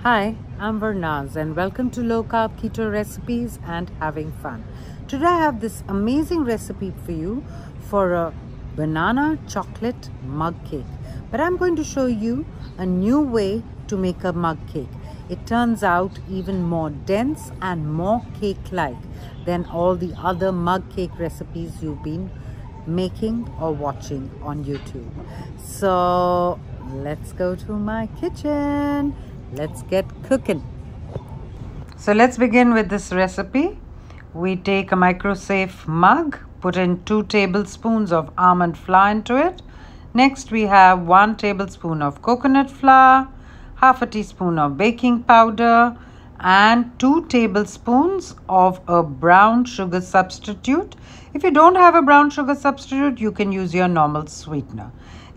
Hi, I'm Varnaz and welcome to Low Carb Keto Recipes and Having Fun. Today I have this amazing recipe for you for a banana chocolate mug cake. But I'm going to show you a new way to make a mug cake. It turns out even more dense and more cake-like than all the other mug cake recipes you've been making or watching on YouTube. So let's go to my kitchen. Let's get cooking. So let's begin with this recipe. We take a microsafe mug, put in 2 tablespoons of almond flour into it. Next we have 1 tablespoon of coconut flour, half a teaspoon of baking powder, and 2 tablespoons of a brown sugar substitute. If you don't have a brown sugar substitute, you can use your normal sweetener.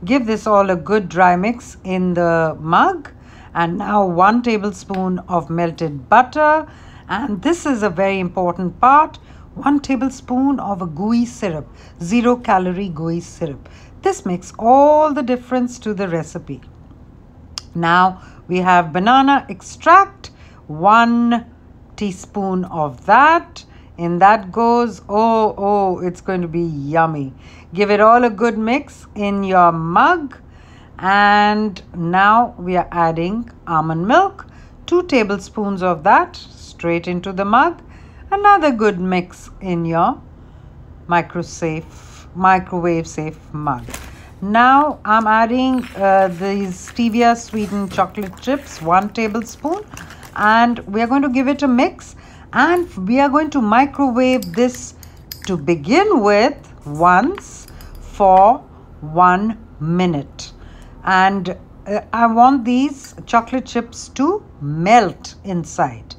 Give this all a good dry mix in the mug. And now 1 tablespoon of melted butter, and this is a very important part, 1 tablespoon of a gooey syrup, 0-calorie gooey syrup. This makes all the difference to the recipe. Now we have banana extract, 1 teaspoon of that. In that goes, it's going to be yummy. Give it all a good mix in your mug. And now we are adding almond milk, 2 tablespoons of that straight into the mug. Another good mix in your microwave safe mug. Now I'm adding these stevia sweetened chocolate chips, 1 tablespoon, and we are going to give it a mix, and we are going to microwave this to begin with once for 1 minute. And I want these chocolate chips to melt inside.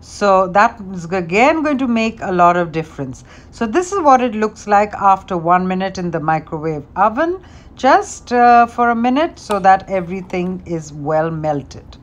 So that is again going to make a lot of difference. So this is what it looks like after 1 minute in the microwave oven. Just for a minute so that everything is well melted.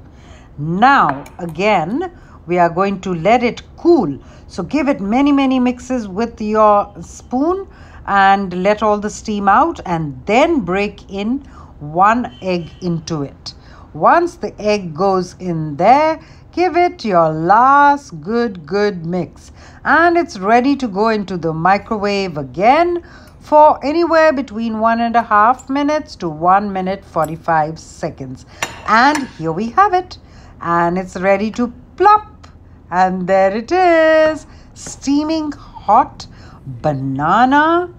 Now again we are going to let it cool. So give it many mixes with your spoon and let all the steam out, and then break in 1 egg into it. Once the egg goes in there, give it your last good mix, and it's ready to go into the microwave again for anywhere between 1.5 minutes to 1 minute 45 seconds. And here we have it, and it's ready to plop, and there it is, steaming hot banana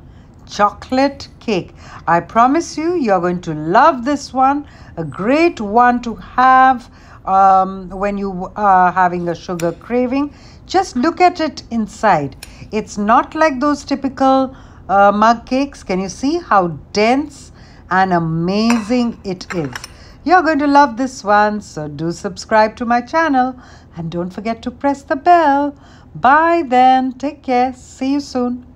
chocolate cake. I promise you, you're going to love this one. A great one to have when you are having a sugar craving. Just look at it inside. It's not like those typical mug cakes. Can you see how dense and amazing it is? You're going to love this one, so do subscribe to my channel and don't forget to press the bell. Bye then. Take care. See you soon.